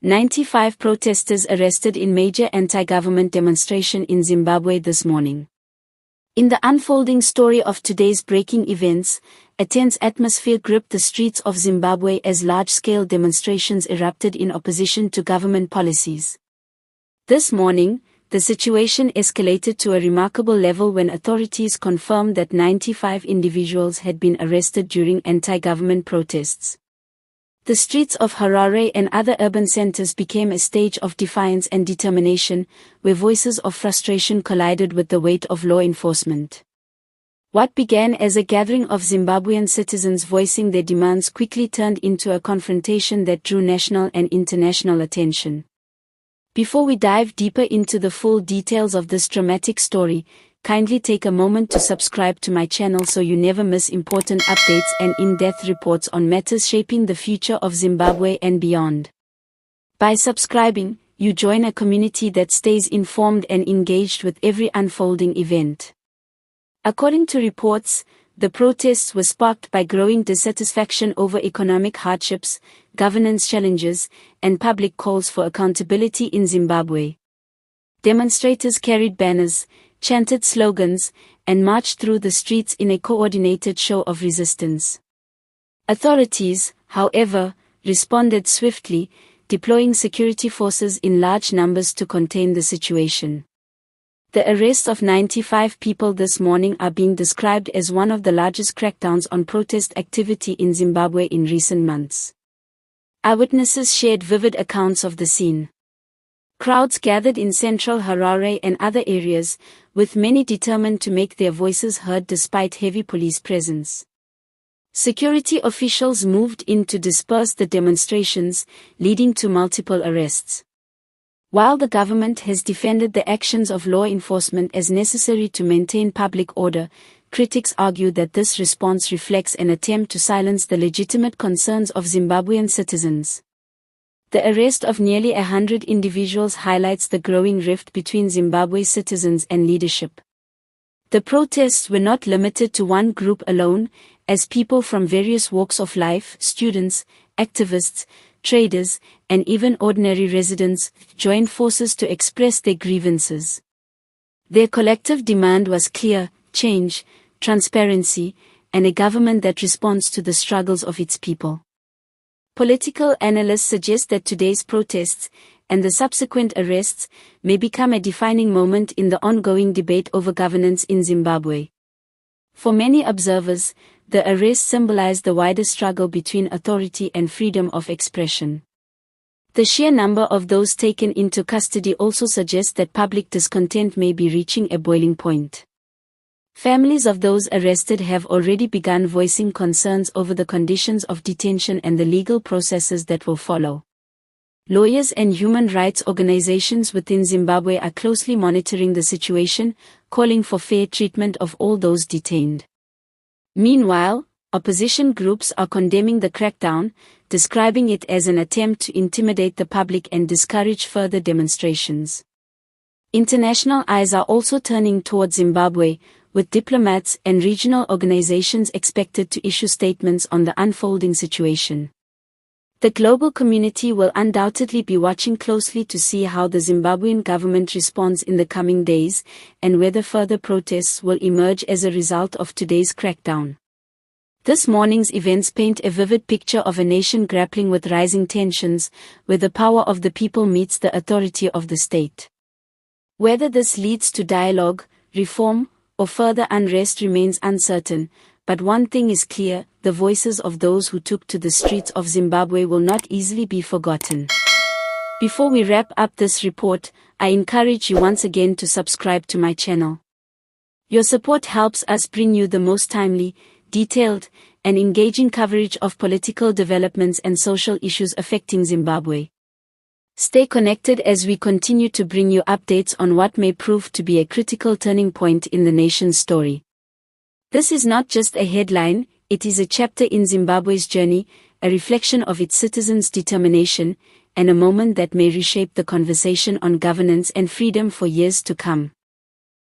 95 protesters arrested in major anti-government demonstration in Zimbabwe this morning. In the unfolding story of today's breaking events, a tense atmosphere gripped the streets of Zimbabwe as large-scale demonstrations erupted in opposition to government policies. This morning, the situation escalated to a remarkable level when authorities confirmed that 95 individuals had been arrested during anti-government protests. The streets of Harare and other urban centers became a stage of defiance and determination, where voices of frustration collided with the weight of law enforcement. What began as a gathering of Zimbabwean citizens voicing their demands quickly turned into a confrontation that drew national and international attention. Before we dive deeper into the full details of this dramatic story, kindly take a moment to subscribe to my channel so you never miss important updates and in-depth reports on matters shaping the future of Zimbabwe and beyond. By subscribing, you join a community that stays informed and engaged with every unfolding event. According to reports, the protests were sparked by growing dissatisfaction over economic hardships, governance challenges, and public calls for accountability in Zimbabwe. Demonstrators carried banners, chanted slogans, and marched through the streets in a coordinated show of resistance. Authorities, however, responded swiftly, deploying security forces in large numbers to contain the situation. The arrests of 95 people this morning are being described as one of the largest crackdowns on protest activity in Zimbabwe in recent months. Eyewitnesses shared vivid accounts of the scene. Crowds gathered in central Harare and other areas, with many determined to make their voices heard despite heavy police presence. Security officials moved in to disperse the demonstrations, leading to multiple arrests. While the government has defended the actions of law enforcement as necessary to maintain public order, critics argue that this response reflects an attempt to silence the legitimate concerns of Zimbabwean citizens. The arrest of nearly 100 individuals highlights the growing rift between Zimbabwe's citizens and leadership. The protests were not limited to one group alone, as people from various walks of life, students, activists, traders, and even ordinary residents, joined forces to express their grievances. Their collective demand was clear: change, transparency, and a government that responds to the struggles of its people. Political analysts suggest that today's protests, and the subsequent arrests, may become a defining moment in the ongoing debate over governance in Zimbabwe. For many observers, the arrests symbolize the wider struggle between authority and freedom of expression. The sheer number of those taken into custody also suggests that public discontent may be reaching a boiling point. Families of those arrested have already begun voicing concerns over the conditions of detention and the legal processes that will follow. Lawyers and human rights organizations within Zimbabwe are closely monitoring the situation, calling for fair treatment of all those detained. Meanwhile, opposition groups are condemning the crackdown, describing it as an attempt to intimidate the public and discourage further demonstrations. International eyes are also turning towards Zimbabwe, with diplomats and regional organizations expected to issue statements on the unfolding situation. The global community will undoubtedly be watching closely to see how the Zimbabwean government responds in the coming days, and whether further protests will emerge as a result of today's crackdown. This morning's events paint a vivid picture of a nation grappling with rising tensions, where the power of the people meets the authority of the state. Whether this leads to dialogue, reform, or further unrest remains uncertain, but one thing is clear: the voices of those who took to the streets of Zimbabwe will not easily be forgotten. Before we wrap up this report, I encourage you once again to subscribe to my channel. Your support helps us bring you the most timely, detailed, and engaging coverage of political developments and social issues affecting Zimbabwe. Stay connected as we continue to bring you updates on what may prove to be a critical turning point in the nation's story. This is not just a headline, it is a chapter in Zimbabwe's journey, a reflection of its citizens' determination, and a moment that may reshape the conversation on governance and freedom for years to come.